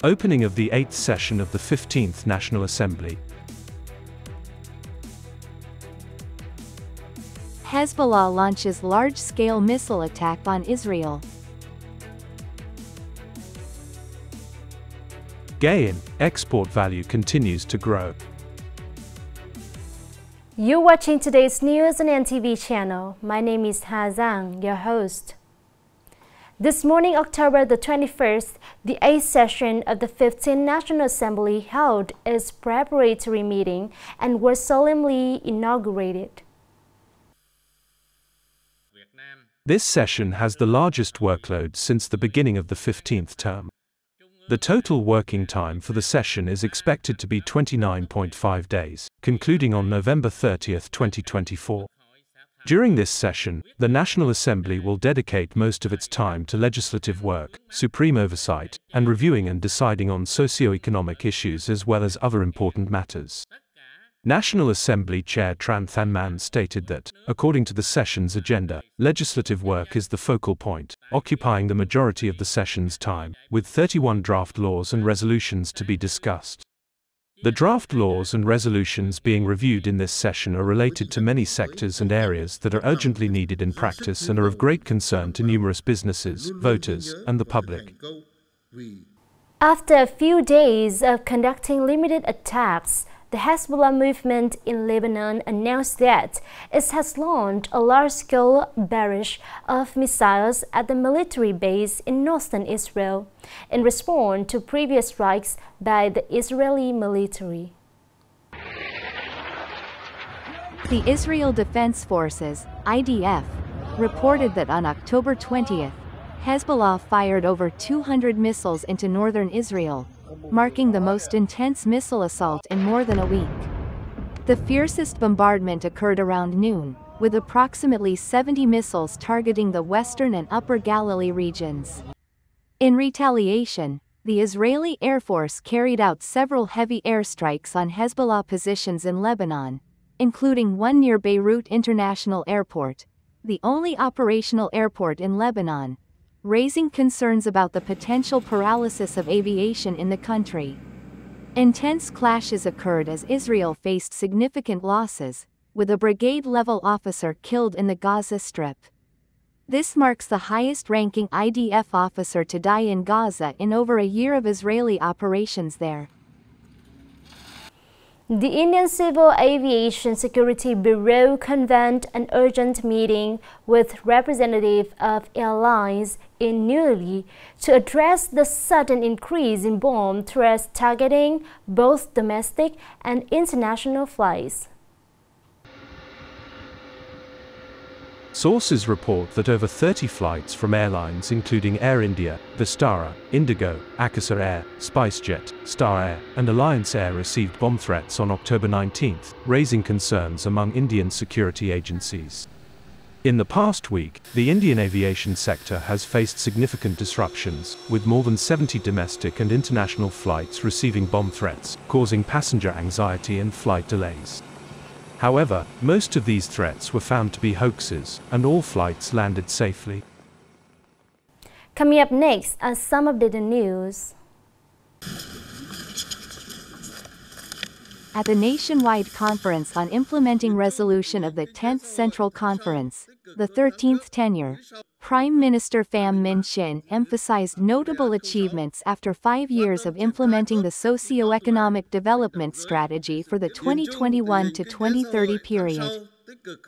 Opening of the 8th session of the 15th National Assembly. Hezbollah launches large-scale missile attack on Israel. Nghe An, export value continues to grow. You're watching today's news on NTV channel. My name is Đăng, your host. This morning, October the 21st, the 8th session of the 15th National Assembly held its preparatory meeting and was solemnly inaugurated. This session has the largest workload since the beginning of the 15th term. The total working time for the session is expected to be 29.5 days, concluding on November 30, 2024. During this session, the National Assembly will dedicate most of its time to legislative work, supreme oversight, and reviewing and deciding on socio-economic issues as well as other important matters. National Assembly Chair Truyen stated that, according to the session's agenda, legislative work is the focal point, occupying the majority of the session's time, with 31 draft laws and resolutions to be discussed. The draft laws and resolutions being reviewed in this session are related to many sectors and areas that are urgently needed in practice and are of great concern to numerous businesses, voters, and the public. After a few days of conducting limited attacks, the Hezbollah movement in Lebanon announced that it has launched a large-scale barrage of missiles at the military base in northern Israel in response to previous strikes by the Israeli military. The Israel Defense Forces, IDF, reported that on October 20th, Hezbollah fired over 200 missiles into northern Israel, marking the most intense missile assault in more than a week. The fiercest bombardment occurred around noon, with approximately 70 missiles targeting the western and upper Galilee regions. In retaliation, the Israeli Air Force carried out several heavy airstrikes on Hezbollah positions in Lebanon, including one near Beirut International Airport, the only operational airport in Lebanon, raising concerns about the potential paralysis of aviation in the country. Intense clashes occurred as Israel faced significant losses, with a brigade-level officer killed in the Gaza Strip. This marks the highest-ranking IDF officer to die in Gaza in over a year of Israeli operations there. The Indian Civil Aviation Security Bureau convened an urgent meeting with representatives of airlines in New Delhi to address the sudden increase in bomb threats targeting both domestic and international flights. Sources report that over 30 flights from airlines including Air India, Vistara, Indigo, Akasa Air, SpiceJet, Star Air, and Alliance Air received bomb threats on October 19, raising concerns among Indian security agencies. In the past week, the Indian aviation sector has faced significant disruptions, with more than 70 domestic and international flights receiving bomb threats, causing passenger anxiety and flight delays. However, most of these threats were found to be hoaxes, and all flights landed safely. Coming up next are some of the news. At the nationwide conference on implementing resolution of the 10th Central Conference, the 13th tenure, Prime Minister Pham Minh Chinh emphasized notable achievements after 5 years of implementing the socio-economic development strategy for the 2021 to 2030 period.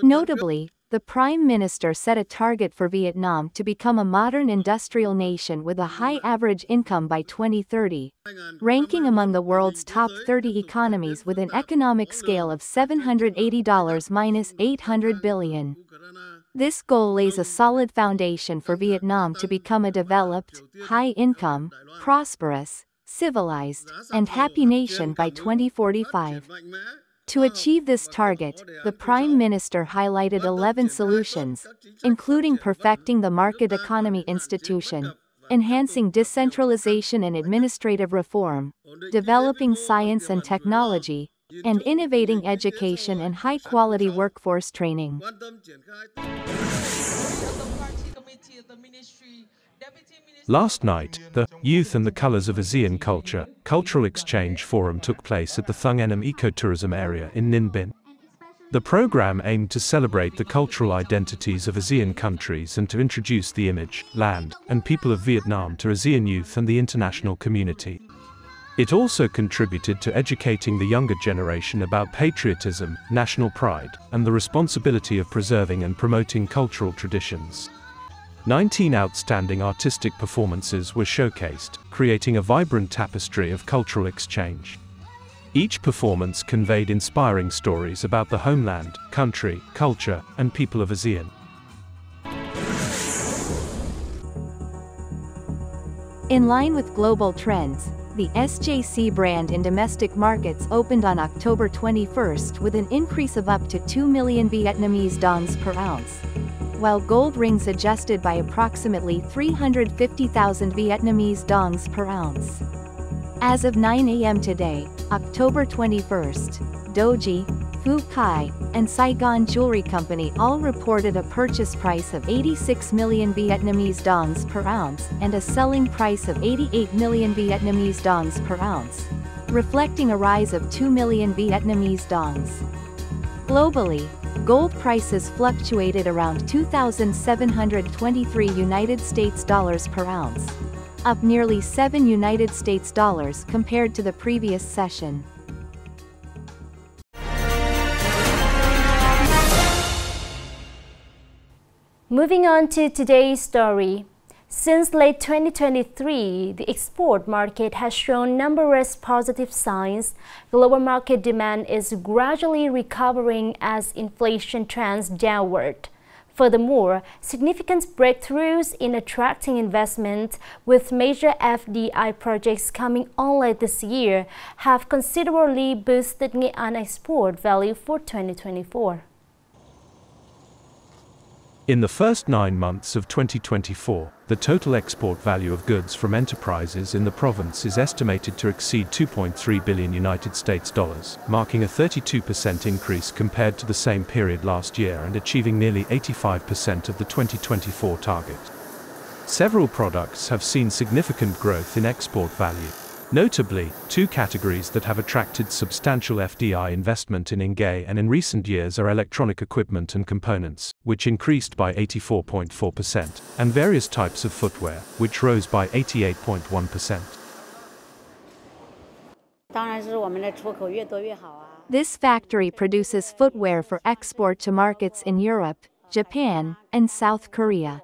Notably, the Prime Minister set a target for Vietnam to become a modern industrial nation with a high average income by 2030, ranking among the world's top 30 economies with an economic scale of $780-800 billion. This goal lays a solid foundation for Vietnam to become a developed, high-income, prosperous, civilized, and happy nation by 2045. To achieve this target, the Prime Minister highlighted 11 solutions, including perfecting the market economy institution, enhancing decentralization and administrative reform, developing science and technology, and innovating education and high-quality workforce training. The Party Committee of the Ministry, Deputy Minister Last night, the Youth and the Colors of ASEAN Culture Cultural Exchange Forum took place at the Thung Enam Ecotourism Area in Ninh Bình. The program aimed to celebrate the cultural identities of ASEAN countries and to introduce the image, land, and people of Vietnam to ASEAN youth and the international community. It also contributed to educating the younger generation about patriotism, national pride, and the responsibility of preserving and promoting cultural traditions. 19 outstanding artistic performances were showcased, creating a vibrant tapestry of cultural exchange. Each performance conveyed inspiring stories about the homeland, country, culture, and people of ASEAN. In line with global trends, the SJC brand in domestic markets opened on October 21st with an increase of up to 2 million Vietnamese dongs per ounce, while gold rings adjusted by approximately 350,000 Vietnamese dongs per ounce. As of 9 a.m. today, October 21st, Doji, Phu Khai, and Saigon Jewelry Company all reported a purchase price of 86 million Vietnamese dongs per ounce and a selling price of 88 million Vietnamese dongs per ounce, reflecting a rise of 2 million Vietnamese dongs. Globally, gold prices fluctuated around 2,723 United States dollars per ounce, up nearly 7 United States dollars compared to the previous session. Moving on to today's story. Since late 2023, the export market has shown numerous positive signs. Global market demand is gradually recovering as inflation trends downward. Furthermore, significant breakthroughs in attracting investment with major FDI projects coming online this year have considerably boosted Nghe An export value for 2024. In the first 9 months of 2024, the total export value of goods from enterprises in the province is estimated to exceed 2.3 billion United States dollars, marking a 32% increase compared to the same period last year and achieving nearly 85% of the 2024 target. Several products have seen significant growth in export value. Notably, two categories that have attracted substantial FDI investment in Nghe An in recent years are electronic equipment and components, which increased by 84.4%, and various types of footwear, which rose by 88.1%. This factory produces footwear for export to markets in Europe, Japan, and South Korea.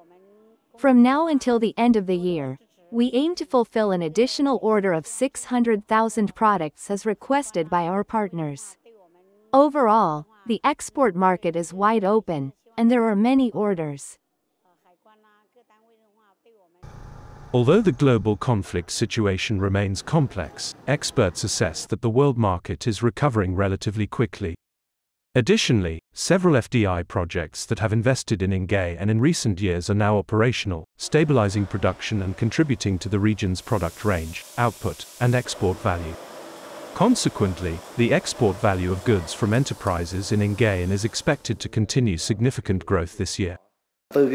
From now until the end of the year, we aim to fulfill an additional order of 600,000 products as requested by our partners. Overall, the export market is wide open, and there are many orders. Although the global conflict situation remains complex, experts assess that the world market is recovering relatively quickly. Additionally, several FDI projects that have invested in Nghe An in recent years are now operational, stabilizing production and contributing to the region's product range, output, and export value. Consequently, the export value of goods from enterprises in Nghe An is expected to continue significant growth this year. Based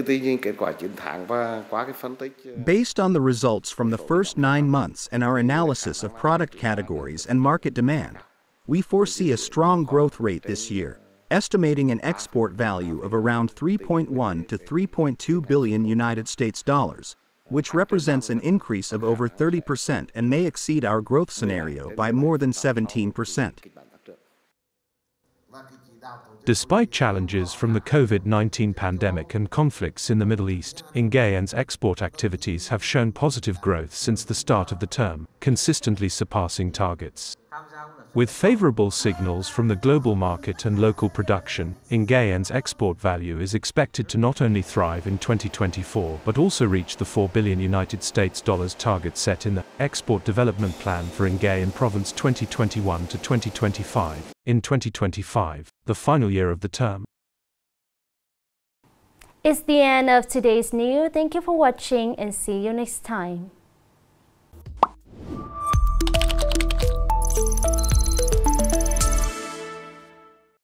on the results from the first 9 months and our analysis of product categories and market demand, we foresee a strong growth rate this year, estimating an export value of around 3.1 to 3.2 billion United States dollars, which represents an increase of over 30% and may exceed our growth scenario by more than 17%. Despite challenges from the COVID-19 pandemic and conflicts in the Middle East, Nghe An's export activities have shown positive growth since the start of the term, consistently surpassing targets. With favorable signals from the global market and local production, Nghe An's export value is expected to not only thrive in 2024 but also reach the 4 billion United States dollars target set in the Export Development Plan for Nghe An Province 2021 to 2025, in 2025, the final year of the term. It's the end of today's news. Thank you for watching and see you next time.